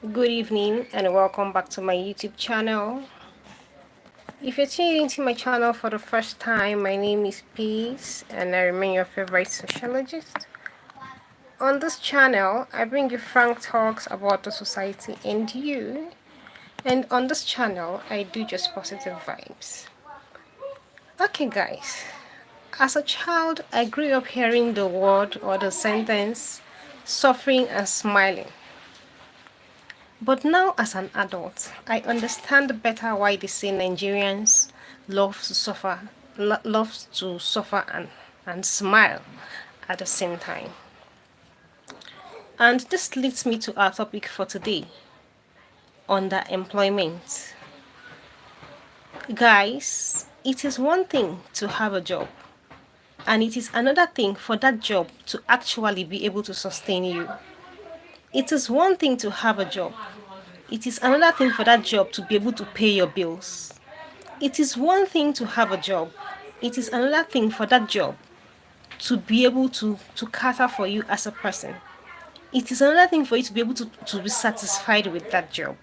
Good evening and welcome back to my YouTube channel. If you're tuning into my channel for the first time, my name is Peace and I remain your favorite sociologist. On this channel, I bring you frank talks about the society and you. And on this channel, I do just positive vibes. Okay, guys. As a child, I grew up hearing the word or the sentence suffering and smiling. But now, as an adult, I understand better why they say Nigerians love to suffer and smile at the same time. And this leads me to our topic for today, underemployment. Guys, it is one thing to have a job, and it is another thing for that job to actually be able to sustain you. It is one thing to have a job. It is another thing for that job to be able to pay your bills. It is one thing to have a job. It is another thing for that job to be able to cater for you as a person. It is another thing for you to be able to be satisfied with that job.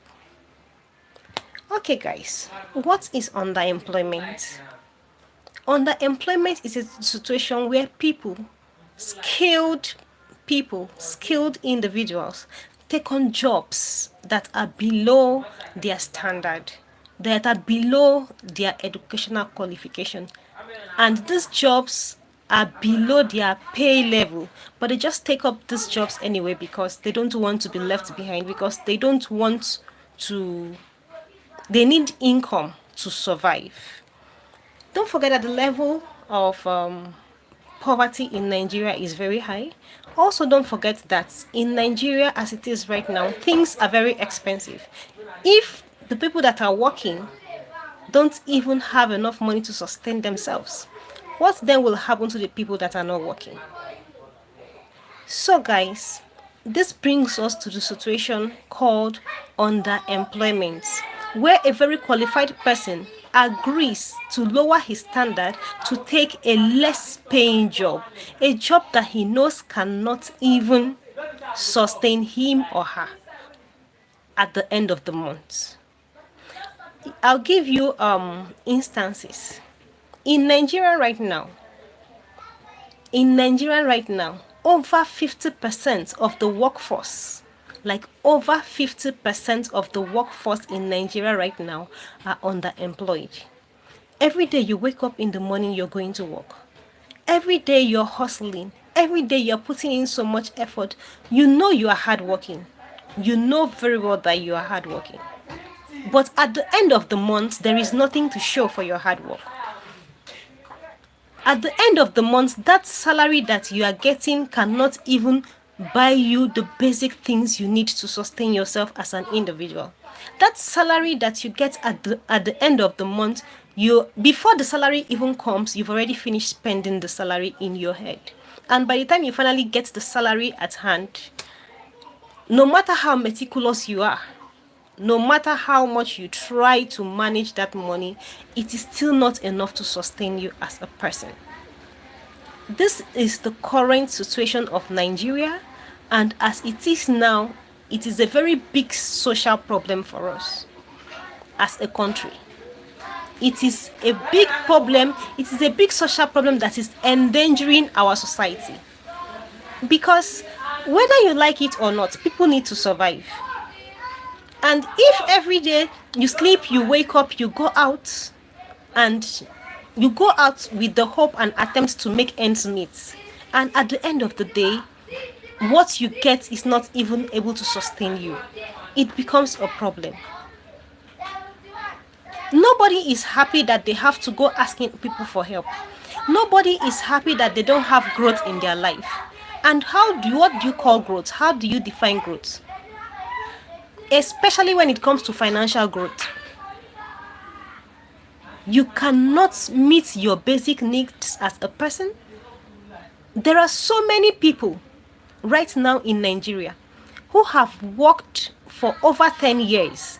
Okay, guys, what is underemployment? Underemployment is a situation where skilled skilled individuals, take on jobs that are below their standard, that are below their educational qualification. And these jobs are below their pay level, but they just take up these jobs anyway because they don't want to be left behind, because they don't want to, they need income to survive. Don't forget that the level of poverty in Nigeria is very high. Also, don't forget that in Nigeria, as it is right now, things are very expensive. If the people that are working don't even have enough money to sustain themselves, what then will happen to the people that are not working? So, guys, this brings us to the situation called underemployment, where a very qualified person agrees to lower his standard to take a less paying job, a job that he knows cannot even sustain him or her at the end of the month. I'll give you instances. In Nigeria right now, over 50% of the workforce, like over 50% of the workforce in Nigeria right now are underemployed. Every day you wake up in the morning, you're going to work. Every day you're hustling. Every day you're putting in so much effort. You know you are hardworking. You know very well that you are hardworking. But at the end of the month, there is nothing to show for your hard work. At the end of the month, that salary that you are getting cannot even buy you the basic things you need to sustain yourself as an individual. That salary that you get at the end of the month, before the salary even comes, you've already finished spending the salary in your head. And by the time you finally get the salary at hand, no matter how meticulous you are, no matter how much you try to manage that money, it is still not enough to sustain you as a person. This is the current situation of Nigeria, and as it is now, it is a very big social problem for us as a country. It is a big problem, it is a big social problem that is endangering our society. Because whether you like it or not, people need to survive. And if every day you sleep, you wake up, you go out, and you go out with the hope and attempts to make ends meet, and at the end of the day, what you get is not even able to sustain you, it becomes a problem. Nobody is happy that they have to go asking people for help. Nobody is happy that they don't have growth in their life. And what do you call growth? How do you define growth? Especially when it comes to financial growth. You cannot meet your basic needs as a person. There are so many people right now in Nigeria who have worked for over 10 years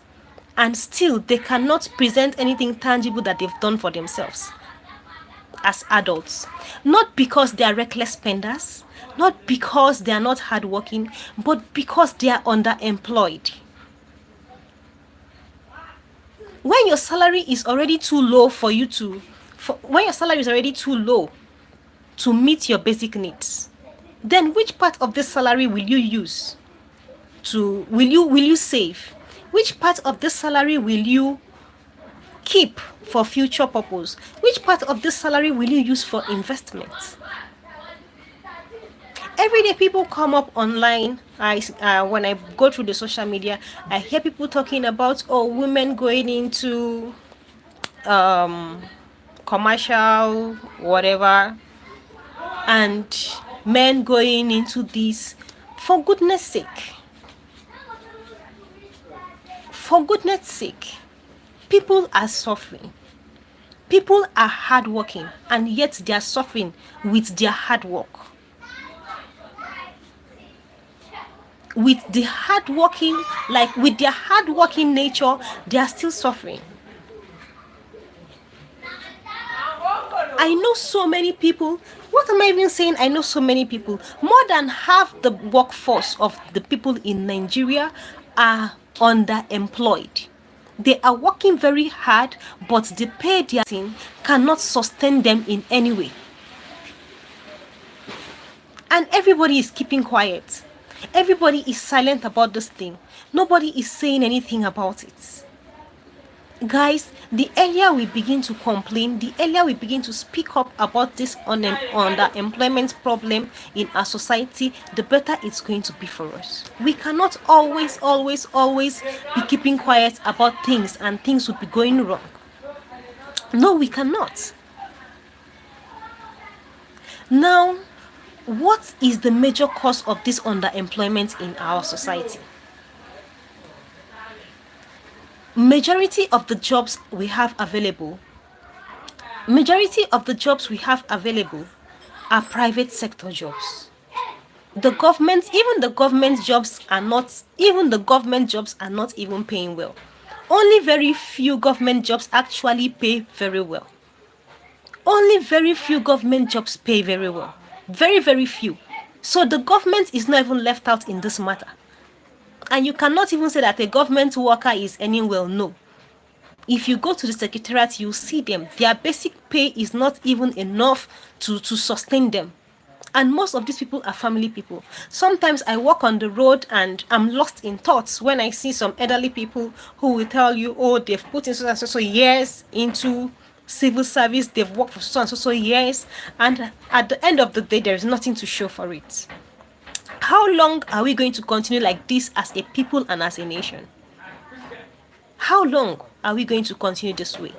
and still they cannot present anything tangible that they've done for themselves as adults. Not because they are reckless spenders, not because they are not hardworking, but because they are underemployed. When your salary is already too low for you to, when your salary is already too low to meet your basic needs, then which part of this salary will you use will you save? Which part of this salary will you keep for future purpose? Which part of this salary will you use for investment? Every day people come up online. When I go through the social media, I hear people talking about, oh, women going into um commercial whatever, and men going into this. For goodness sake, for goodness sake, people are suffering. People are hardworking, and yet they are suffering with their hard work. With the hardworking, like with their hardworking nature, they are still suffering. I know so many people. What am I even saying? I know so many people. More than half the workforce of the people in Nigeria are underemployed. They are working very hard, but the pay they are getting cannot sustain them in any way. And everybody is keeping quiet. Everybody is silent about this thing. Nobody is saying anything about it. Guys, the earlier we begin to complain, the earlier we begin to speak up about this underemployment problem in our society, the better it's going to be for us. We cannot always be keeping quiet about things and things will be going wrong. No, we cannot. Now, what is the major cause of this underemployment in our society? Majority of the jobs we have available are private sector jobs. Even the government jobs are not even paying well. Only very few government jobs actually pay very well. Only very few government jobs pay very well. Very, very few. So the government is not even left out in this matter. And you cannot even say that a government worker is earning well. No. If you go to the secretariat, you see them. Their basic pay is not even enough to sustain them. And most of these people are family people. Sometimes I walk on the road and I'm lost in thoughts when I see some elderly people who will tell you, oh, they've put in so and so years into civil service, they've worked for so and so years, and at the end of the day, there is nothing to show for it. How long are we going to continue like this as a people and as a nation? How long are we going to continue this way?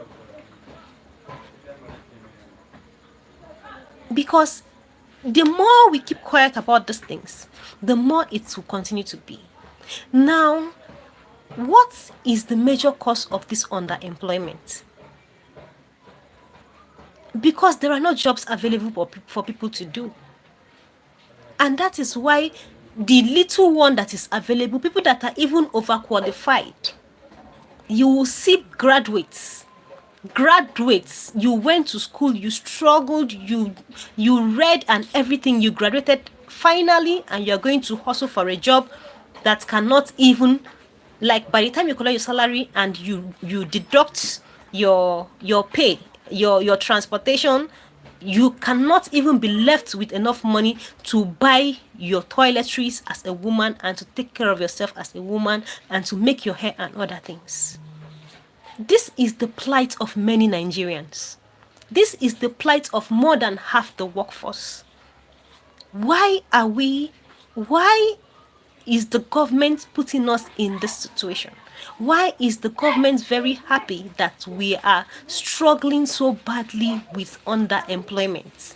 Because the more we keep quiet about these things, the more it will continue to be. Now, what is the major cause of this underemployment? Because there are no jobs available for people to do. And that is why the little one that is available, people that are even overqualified, you will see graduates, you went to school, you struggled, you read and everything, you graduated finally, and you're going to hustle for a job that cannot even, like, by the time you collect your salary and you deduct your pay, your transportation, you cannot even be left with enough money to buy your toiletries as a woman and to take care of yourself as a woman and to make your hair and other things. This is the plight of many Nigerians. This is the plight of more than half the workforce. Why is the government putting us in this situation? Why is the government very happy that we are struggling so badly with underemployment?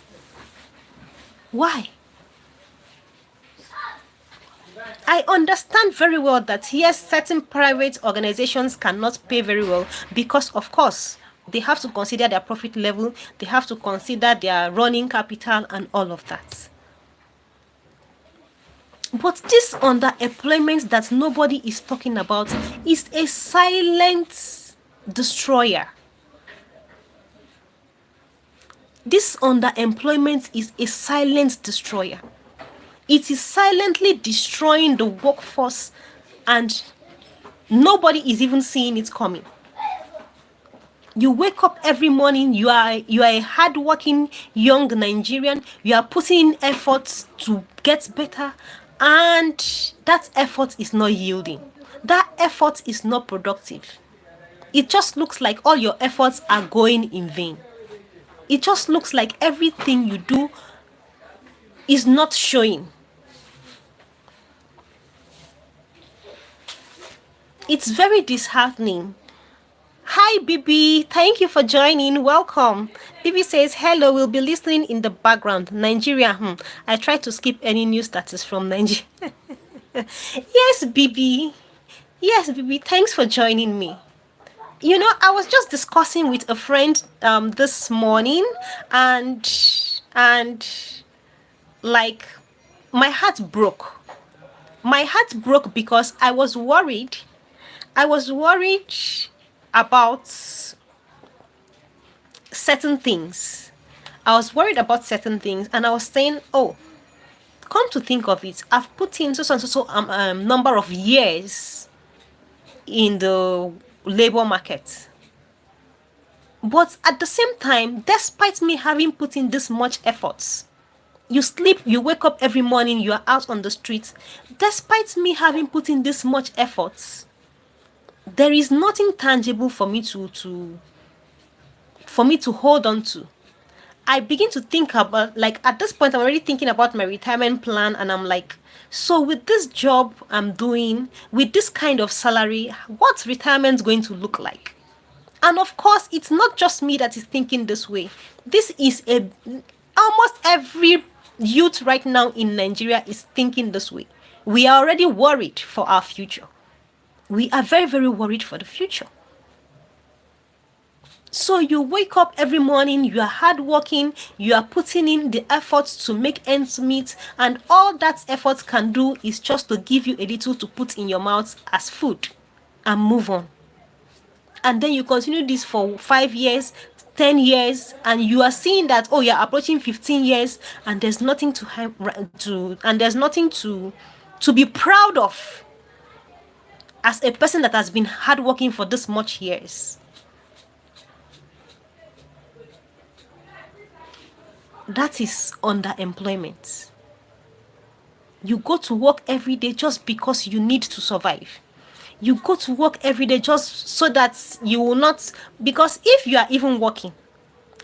Why? I understand very well that yes, certain private organizations cannot pay very well because, of course, they have to consider their profit level, they have to consider their running capital and all of that. But this underemployment that nobody is talking about is a silent destroyer. This underemployment is a silent destroyer. It is silently destroying the workforce and nobody is even seeing it coming. You wake up every morning, you are a hardworking young Nigerian, you are putting in efforts to get better, and that effort is not yielding. That effort is not productive. It just looks like all your efforts are going in vain. It just looks like everything you do is not showing. It's very disheartening. Hi, Bibi. Thank you for joining. Welcome. Bibi says, hello, we'll be listening in the background. Nigeria. I try to skip any news that is from Nigeria. Yes, Bibi. Yes, Bibi. Thanks for joining me. You know, I was just discussing with a friend this morning, and and like my heart broke. My heart broke because I was worried. I was worried about certain things. I was worried about certain things, and I was saying, oh, come to think of it, I've put in so and so number of years in the labor market. But at the same time, despite me having put in this much efforts, you sleep, you wake up every morning, you are out on the streets. Despite me having put in this much efforts, there is nothing tangible for me to hold on to. I begin to think about, like, at this point, I'm already thinking about my retirement plan, and I'm like, so with this job I'm doing, with this kind of salary, what's retirement going to look like? And of course, it's not just me that is thinking this way. This is almost every youth right now in Nigeria is thinking this way. We are already worried for our future. We are very, very worried for the future. So you wake up every morning, you are hardworking, you are putting in the efforts to make ends meet, and all that effort can do is just to give you a little to put in your mouth as food and move on. And then you continue this for 5 years, 10 years, and you are seeing that, oh, you're approaching 15 years, and there's nothing to be proud of as a person that has been hardworking for this much years. That is underemployment. You go to work every day just because you need to survive. You go to work every day just so that you will not, because if you are even working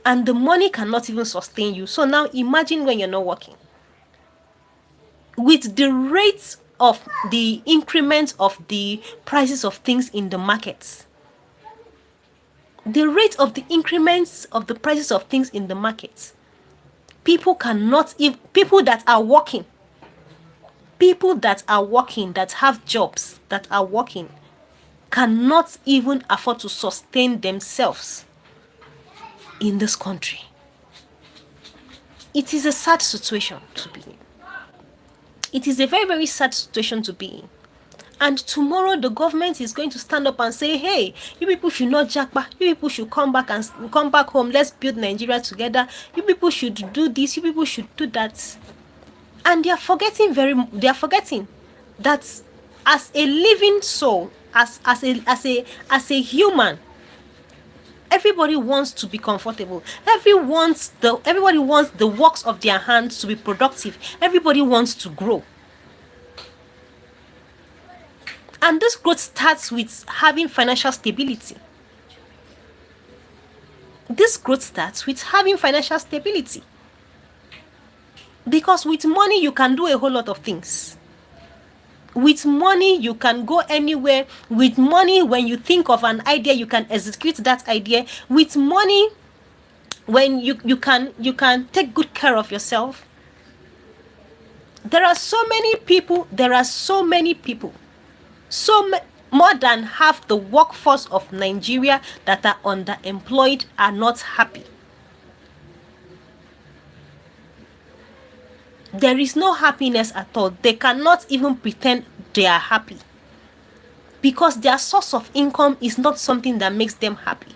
and the money cannot even sustain you, so now imagine when you're not working. With the rates of the increment of the prices of things in the markets, the rate of the increments of the prices of things in the markets, people cannot, if people that are working, that have jobs, that are working, cannot even afford to sustain themselves in this country. It is a sad situation to be in. It is a very, very sad situation to be in. And tomorrow the government is going to stand up and say, hey, you people should not Japa. You people should come back home. Let's build Nigeria together. You people should do this. You people should do that. And they are forgetting that as a living soul, as a human, everybody wants to be comfortable. Everybody wants the works of their hands to be productive. Everybody wants to grow. And this growth starts with having financial stability. Because with money, you can do a whole lot of things. With money, you can go anywhere. With money, when you think of an idea, you can execute that idea. With money, when you can take good care of yourself. There are so many people, more than half the workforce of Nigeria that are underemployed are not happy. There is no happiness at all. They cannot even pretend they are happy because their source of income is not something that makes them happy.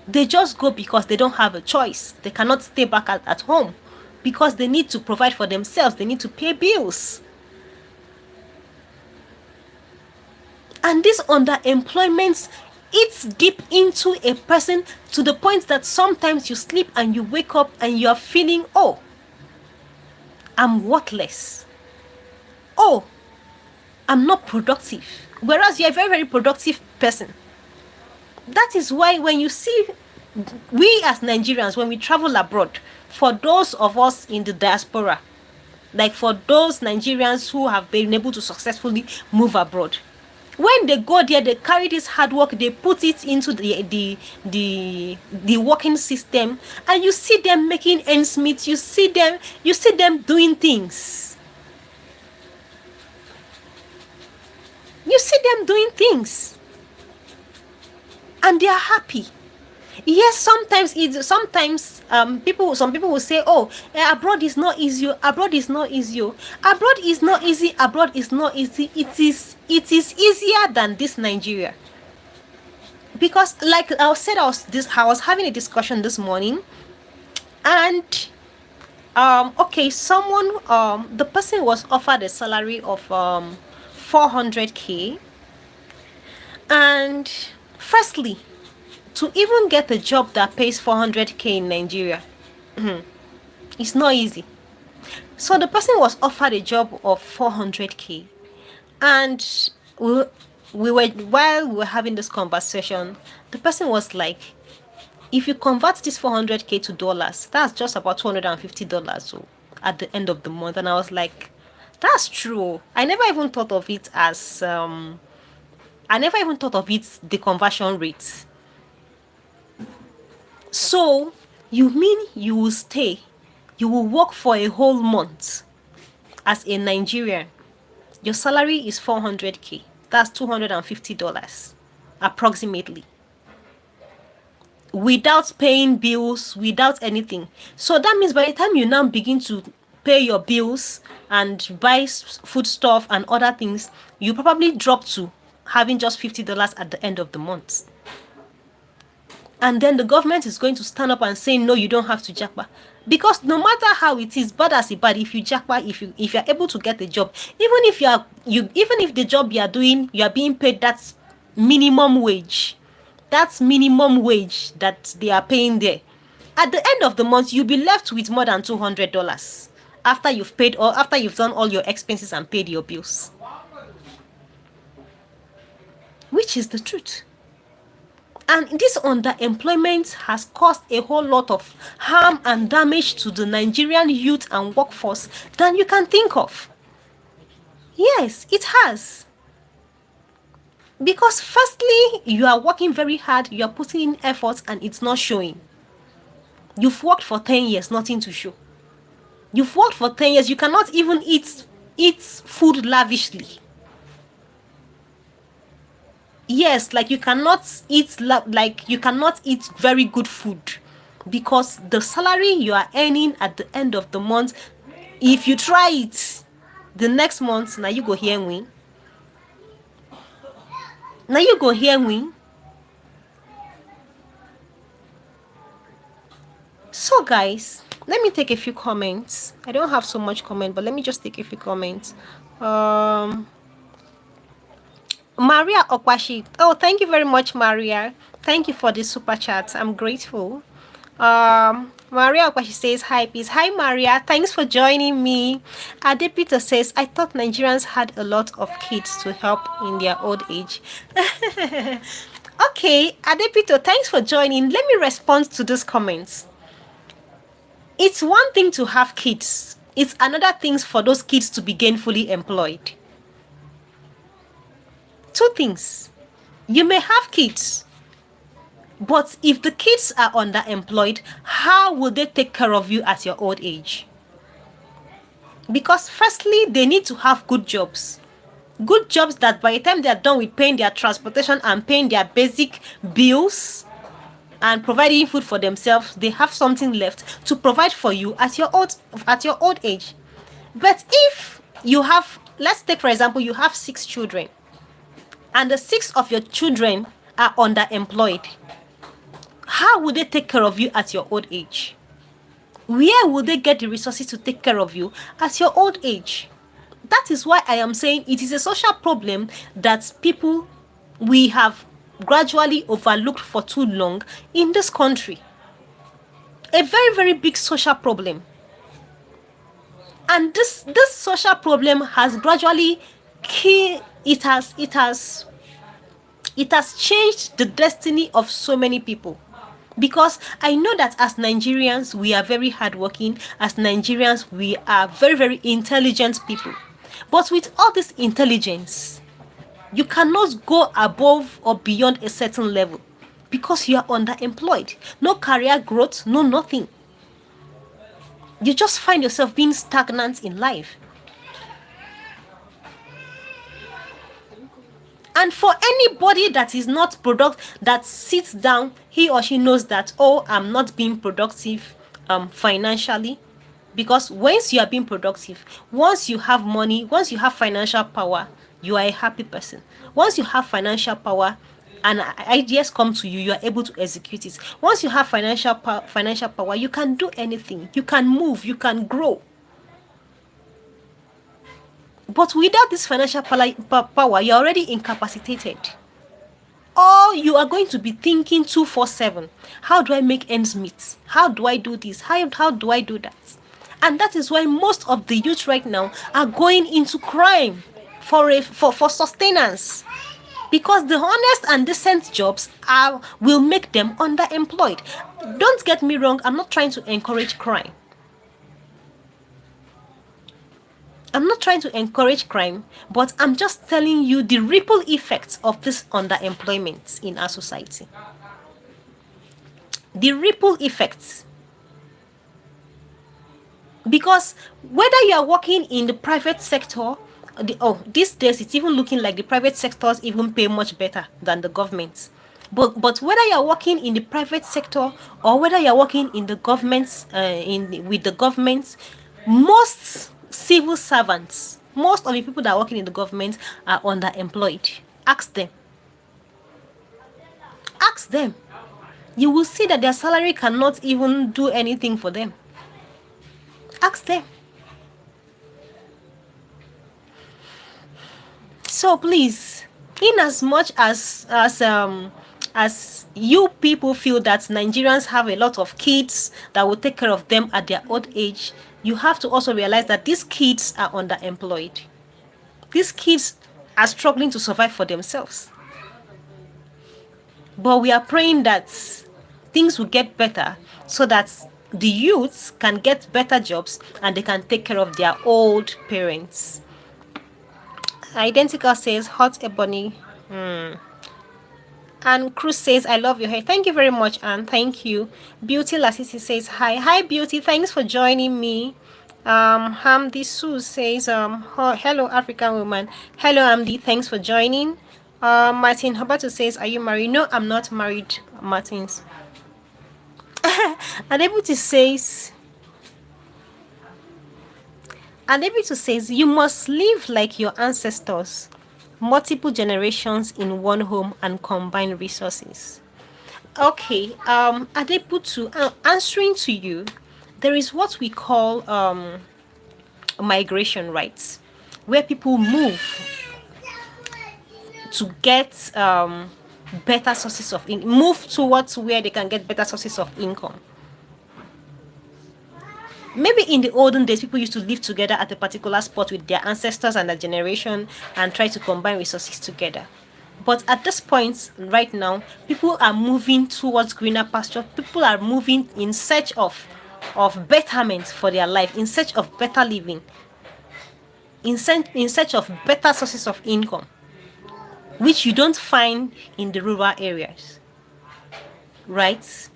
They just go because they don't have a choice. They cannot stay back at home because they need to provide for themselves. They need to pay bills. And this underemployment eats deep into a person to the point that sometimes you sleep and you wake up and you are feeling, oh, I'm worthless. Oh, I'm not productive. Whereas you're a very, very productive person. That is why when you see, we as Nigerians, when we travel abroad, for those of us in the diaspora, like for those Nigerians who have been able to successfully move abroad, when they go there, they carry this hard work, they put it into the working system, and you see them making ends meet. You see them doing things. You see them doing things, and they are happy. Yes, some people will say, oh, abroad is not easy. Abroad is not easy. Abroad is not easy. Abroad is not easy. It is easier than this Nigeria. Because like I was having a discussion this morning, and okay, someone, the person was offered a salary of 400K, and firstly, to even get a job that pays 400K in Nigeria, it's not easy. So the person was offered a job of 400K, and we were while we were having this conversation, the person was like, if you convert this 400K to dollars, that's just about $250. So at the end of the month, and I was like, that's true. I never even thought of it the conversion rate. So you mean you will stay, you will work for a whole month as a Nigerian. Your salary is 400K. That's $250 approximately, without paying bills, without anything. So that means by the time you now begin to pay your bills and buy food stuff and other things, you probably drop to having just $50 at the end of the month. And then the government is going to stand up and say, no, you don't have to japa. Because no matter how it is, bad as it bad, if you japa, if you're able to get a job, even if the job you are doing, you are being paid that minimum wage. That's minimum wage that they are paying there. At the end of the month, you'll be left with more than $200 after you've done all your expenses and paid your bills. Which is the truth. And this underemployment has caused a whole lot of harm and damage to the Nigerian youth and workforce than you can think of. Yes, it has. Because firstly, you are working very hard, you are putting in efforts, and it's not showing. You've worked for 10 years, nothing to show. You've worked for 10 years, you cannot even eat food lavishly. Yes, like you cannot eat very good food, because the salary you are earning at the end of the month, if you try it the next month, now you go here and win. So guys, let me take a few comments. I don't have so much comment, but let me just take a few comments. Maria Okwashi. Oh, thank you very much, Maria. Thank you for the super chat. I'm grateful. Maria Okwashi says, hi, peace. Hi, Maria. Thanks for joining me. Adepito says, I thought Nigerians had a lot of kids to help in their old age. Okay, Adepito, thanks for joining. Let me respond to these comments. It's one thing to have kids. It's another thing for those kids to be gainfully employed. Two things. You may have kids, but if the kids are underemployed, how will they take care of you at your old age? Because firstly, they need to have good jobs. Good jobs that by the time they are done with paying their transportation and paying their basic bills and providing food for themselves, they have something left to provide for you at your old age. But if you have, let's take for example, you have 6 children, and the 6 of your children are underemployed, how will they take care of you at your old age? Where will they get the resources to take care of you at your old age? That is why I am saying it is a social problem that we have gradually overlooked for too long in this country. A very, very big social problem. And this social problem has gradually it has changed the destiny of so many people. Because I know that as Nigerians, we are very hardworking. As Nigerians, we are very, very intelligent people. But with all this intelligence, you cannot go above or beyond a certain level because you are underemployed. No career growth, no nothing. You just find yourself being stagnant in life. And for anybody that is not that sits down, he or she knows that, oh, I'm not being productive financially. Because once you are being productive, once you have money, once you have financial power, you are a happy person. Once you have financial power and ideas come to you, you are able to execute it. Once you have financial power, you can do anything. You can move, you can grow. But without this financial power, you're already incapacitated. Or you are going to be thinking 247. How do I make ends meet? How do I do this? How do I do that? And that is why most of the youth right now are going into crime for sustenance. Because the honest and decent jobs will make them underemployed. Don't get me wrong, I'm not trying to encourage crime. I'm not trying to encourage crime, but I'm just telling you the ripple effects of this underemployment in our society. The ripple effects. Because whether you are working in the private sector, these days it's even looking like the private sectors even pay much better than the government. But whether you are working in the private sector or whether you are working in the governments, with the governments, most civil servants, most of the people that are working in the government are underemployed. Ask them. Ask them. You will see that their salary cannot even do anything for them. Ask them. So please, in as much as you people feel that Nigerians have a lot of kids that will take care of them at their old age, you have to also realize that these kids are underemployed. These kids are struggling to survive for themselves. But we are praying that things will get better so that the youths can get better jobs and they can take care of their old parents. Identical says hot ebony. And Cruz says, I love your hair. Thank you very much, and thank you. Beauty Lasisi says, hi. Hi, Beauty. Thanks for joining me. Hamdi Sue says, hello, African woman. Hello, Hamdi. Thanks for joining. Martin Habato says, are you married? No, I'm not married, Martins. And Adebutu says, you must live like your ancestors. Multiple generations in one home and combine resources. Okay, Adebutu, answering to you, there is what we call migration rights, where people move to get better sources of income, move towards where they can get better sources of income. Maybe in the olden days, people used to live together at a particular spot with their ancestors and their generation and try to combine resources together. But at this point, right now, people are moving towards greener pasture. People are moving in search of betterment for their life, in search of better living, in search of better sources of income, which you don't find in the rural areas, right?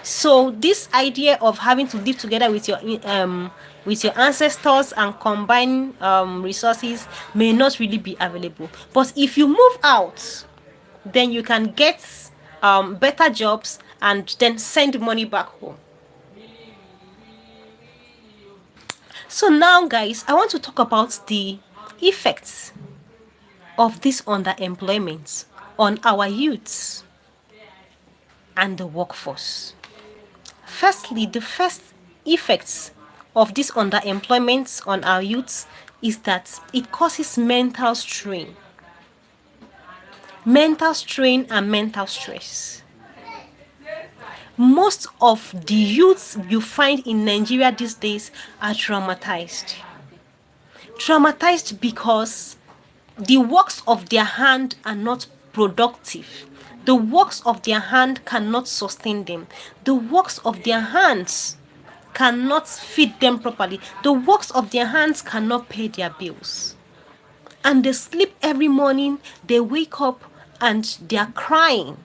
So this idea of having to live together with your ancestors and combine resources may not really be available. But if you move out, then you can get better jobs and then send money back home. So now, guys, I want to talk about the effects of this underemployment on our youths and the workforce. Firstly, the first effects of this underemployment on our youths is that it causes mental strain. mental strain and mental stress. Most of the youths you find in Nigeria these days are traumatized. Traumatized because the works of their hand are not productive. The works of their hand cannot sustain them. The works of their hands cannot feed them properly. The works of their hands cannot pay their bills. And they sleep every morning, they wake up and they are crying.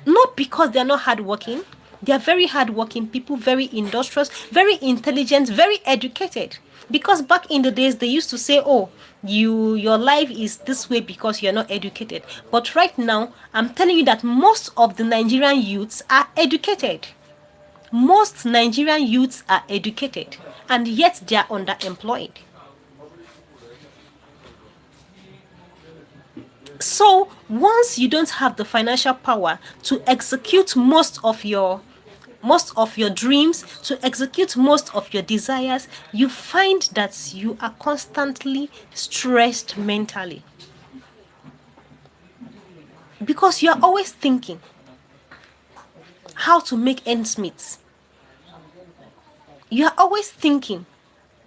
Not because they're not hardworking. They are very hardworking people, very industrious, very intelligent, very educated. Because back in the days they used to say, "Oh, your life is this way because you're not educated." But right now, I'm telling you that most of the Nigerian youths are educated. Most Nigerian youths are educated, and yet they are underemployed. So once you don't have the financial power to execute most of your dreams, to execute most of your desires, you find that you are constantly stressed mentally. Because you are always thinking how to make ends meet. You are always thinking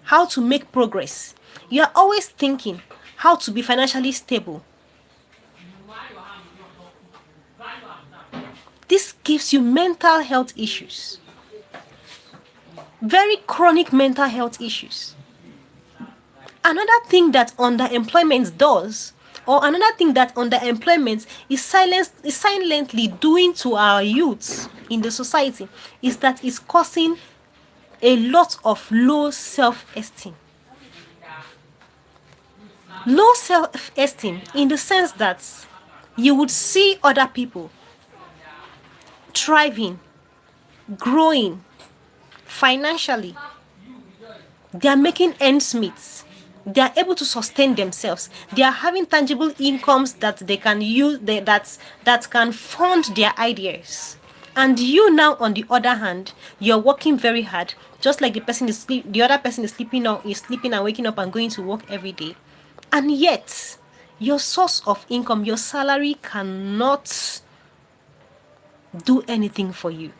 how to make progress. You are always thinking how to be financially stable. This gives you mental health issues. Very chronic mental health issues. Another thing that underemployment does, or another thing that underemployment is silently doing to our youths in the society, is that it's causing a lot of low self-esteem. Low self-esteem in the sense that you would see other people thriving, growing financially. They are making ends meet. They are able to sustain themselves. They are having tangible incomes that they can use, that can fund their ideas. And you now, on the other hand, you're working very hard, just like the other person is sleeping and waking up and going to work every day. And yet, your source of income, your salary cannot do anything for you.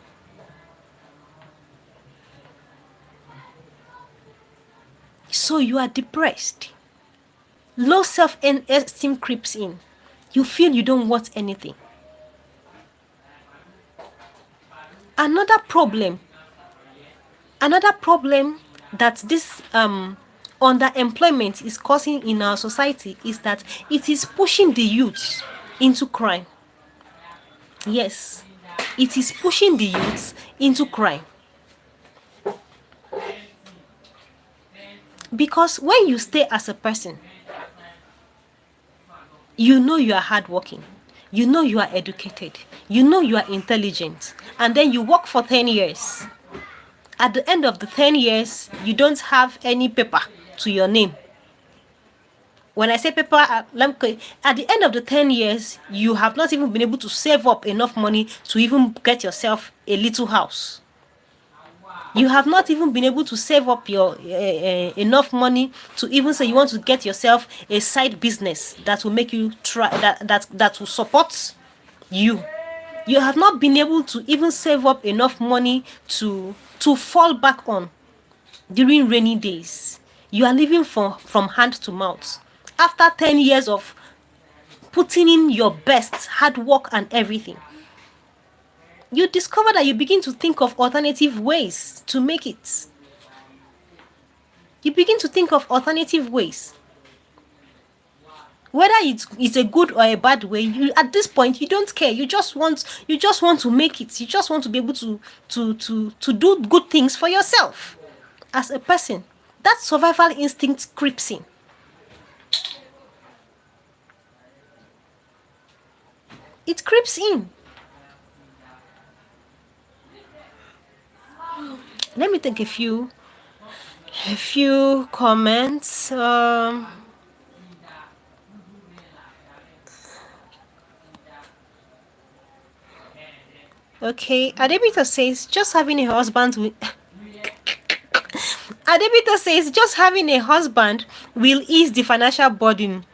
So you are depressed. Low self-esteem creeps in. You feel you don't want anything. Another problem that this underemployment is causing in our society is that it is pushing the youth into crime. Yes, it is pushing the youth into crime. Because when you stay as a person, you know you are hardworking, you know you are educated, you know you are intelligent, and then you work for 10 years. At the end of the 10 years, you don't have any paper to your name. When I say paper, at the end of the 10 years, you have not even been able to save up enough money to even get yourself a little house. You have not even been able to save up your enough money to even say you want to get yourself a side business that will make you that will support you. You have not been able to even save up enough money to fall back on during rainy days. You are living from hand to mouth. After 10 years of putting in your best, hard work and everything, you discover that you begin to think of alternative ways to make it. You begin to think of alternative ways. Whether it's a good or a bad way, at this point you don't care. You just want to make it. You just want to be able to do good things for yourself as a person. That survival instinct creeps in. It creeps in. Let me take a few comments. Okay, Adebita says just having a husband will Adebita says just having a husband will ease the financial burden.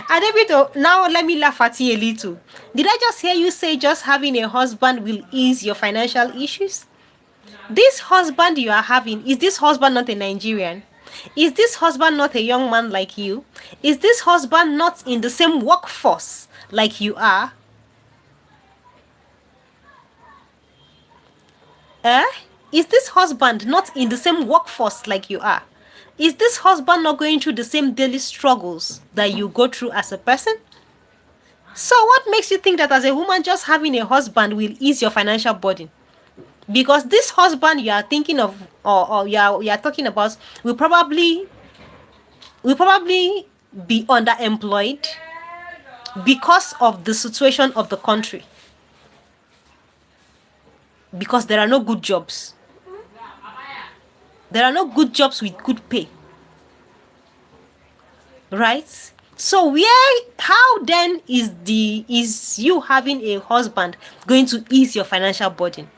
Adebito, now let me laugh at you a little. Did I just hear you say just having a husband will ease your financial issues? This husband you are having, is this husband not a Nigerian? Is this husband not a young man like you? Is this husband not in the same workforce like you are? Eh? Is this husband not in the same workforce like you are? Is this husband not going through the same daily struggles that you go through as a person? So, what makes you think that as a woman, just having a husband will ease your financial burden? Because this husband you are thinking of, or you are talking about, will probably be underemployed because of the situation of the country. Because there are no good jobs. There are no good jobs with good pay. Right? So how then is you having a husband going to ease your financial burden?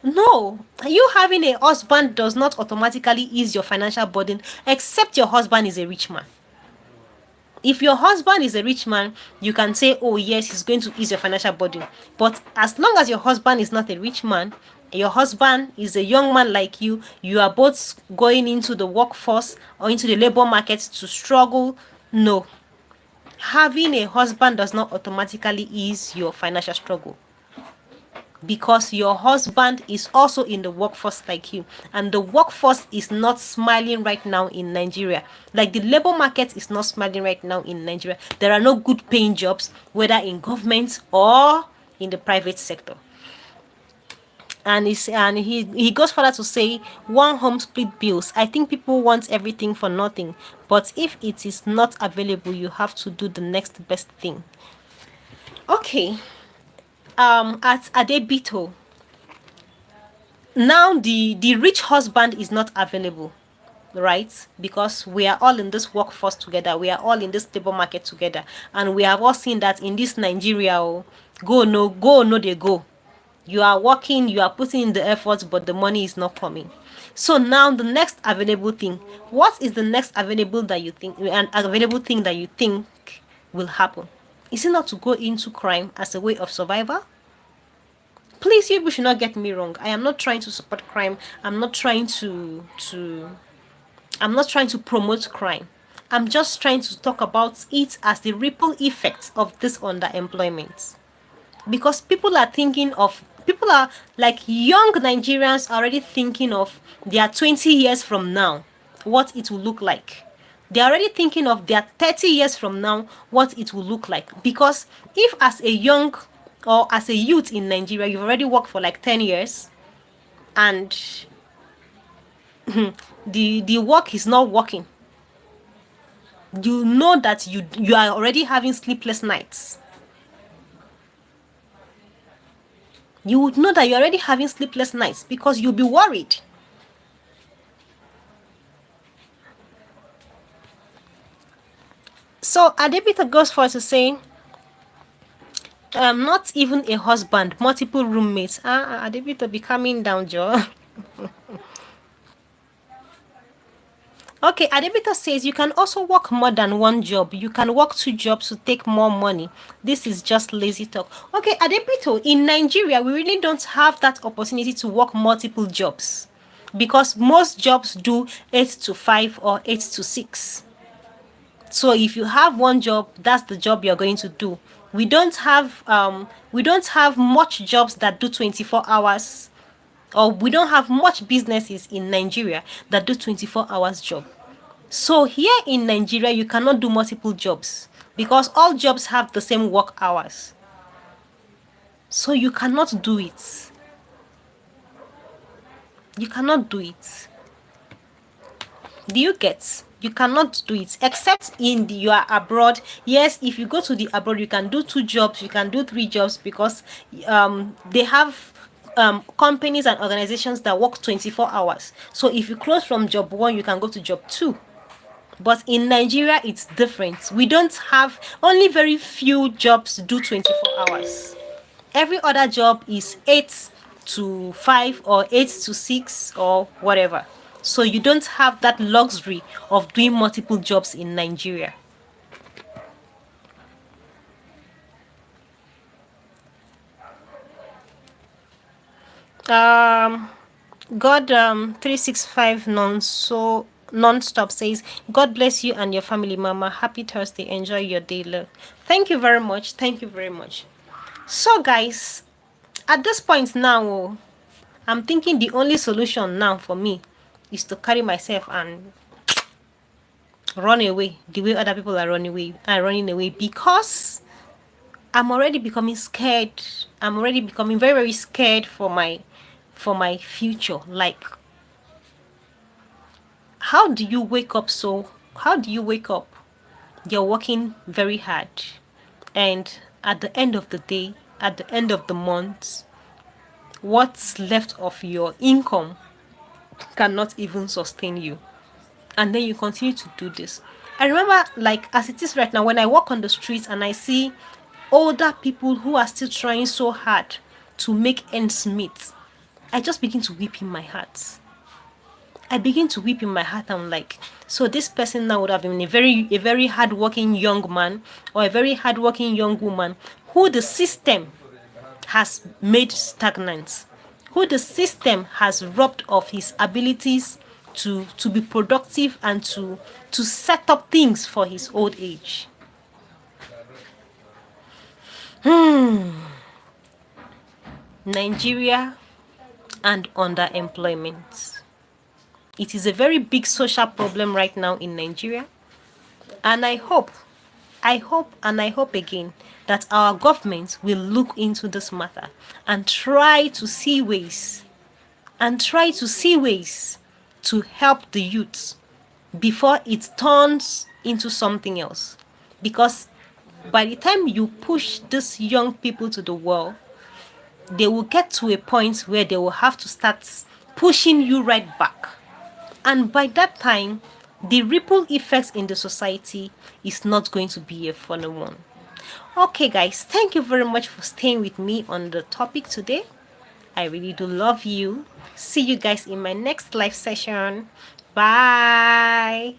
No, you having a husband does not automatically ease your financial burden, except your husband is a rich man. If your husband is a rich man, you can say, oh yes, he's going to ease your financial burden. But as long as your husband is not a rich man, your husband is a young man like you are both going into the workforce or into the labor market to struggle. No, having a husband does not automatically ease your financial struggle, because your husband is also in the workforce like you, and the workforce is not smiling right now in Nigeria. Like, the labor market is not smiling right now in Nigeria. There are no good paying jobs, whether in government or in the private sector. And he goes further to say, one home split bills. I think people want everything for nothing, but if it is not available, you have to do the next best thing. Okay. At Adebito, now the rich husband is not available, right? Because we are all in this workforce together, we are all in this labor market together, and we have all seen that in this Nigeria, oh, go no they go. You are working, you are putting in the effort, but the money is not coming. So now the next available thing, what is the next available that you think, an available thing that you think will happen? Is it not to go into crime as a way of survival? Please, you people should not get me wrong. I am not trying to support crime. I'm not trying to promote crime. I'm just trying to talk about it as the ripple effect of this underemployment. Because people are like, young Nigerians are already thinking of their 20 years from now, what it will look like. They're already thinking of their 30 years from now, what it will look like. Because if as a young or as a youth in Nigeria, you've already worked for like 10 years and the work is not working, you know that you are already having sleepless nights. You would know that you're already having sleepless nights because you'll be worried. So Adebita goes for to say, not even a husband, multiple roommates. Adebita, be calming down, Joe. Okay, Adebita says you can also work more than one job. You can work two jobs to take more money. This is just lazy talk. Okay, Adebito, in Nigeria, we really don't have that opportunity to work multiple jobs because most jobs do 8 to 5 or 8 to 6. So if you have one job, that's the job you're going to do. We don't have much jobs that do 24 hours, or we don't have much businesses in Nigeria that do 24 hours job. So here in Nigeria, you cannot do multiple jobs because all jobs have the same work hours. So you cannot do it. You cannot do it. Do you get? You cannot do it except you are abroad. Yes, if you go to the abroad, you can do two jobs, you can do three jobs because they have companies and organizations that work 24 hours. So if you close from job one, you can go to job two. But in Nigeria, it's different. We don't have, only very few jobs do 24 hours. Every other job is 8 to 5 or 8 to 6 or whatever. So you don't have that luxury of doing multiple jobs in Nigeria. Um, God 365 non-stop says, God bless you and your family, Mama. Happy Thursday. Enjoy your day. Love. Thank you very much. Thank you very much. So guys, at this point now, I'm thinking the only solution now for me is to carry myself and run away the way other people are running away, because I'm already becoming scared. I'm already becoming very, very scared for my future. Like, how do you wake up how do you wake up? You're working very hard, and at the end of the day, at the end of the month, what's left of your income cannot even sustain you. And then you continue to do this. I remember, like, as it is right now, when I walk on the streets and I see older people who are still trying so hard to make ends meet, I just begin to weep in my heart. I begin to weep in my heart. I'm like, so this person now would have been a very hardworking young man or a very hardworking young woman who the system has made stagnant, who the system has robbed of his abilities to be productive and to set up things for his old age. Nigeria and underemployment. It is a very big social problem right now in Nigeria. And I hope again that our government will look into this matter and try to see ways to help the youth before it turns into something else. Because by the time you push these young people to the wall, they will get to a point where they will have to start pushing you right back. And by that time, the ripple effects in the society is not going to be a funny one. Okay, guys, thank you very much for staying with me on the topic today. I really do love you. See you guys in my next live session. Bye.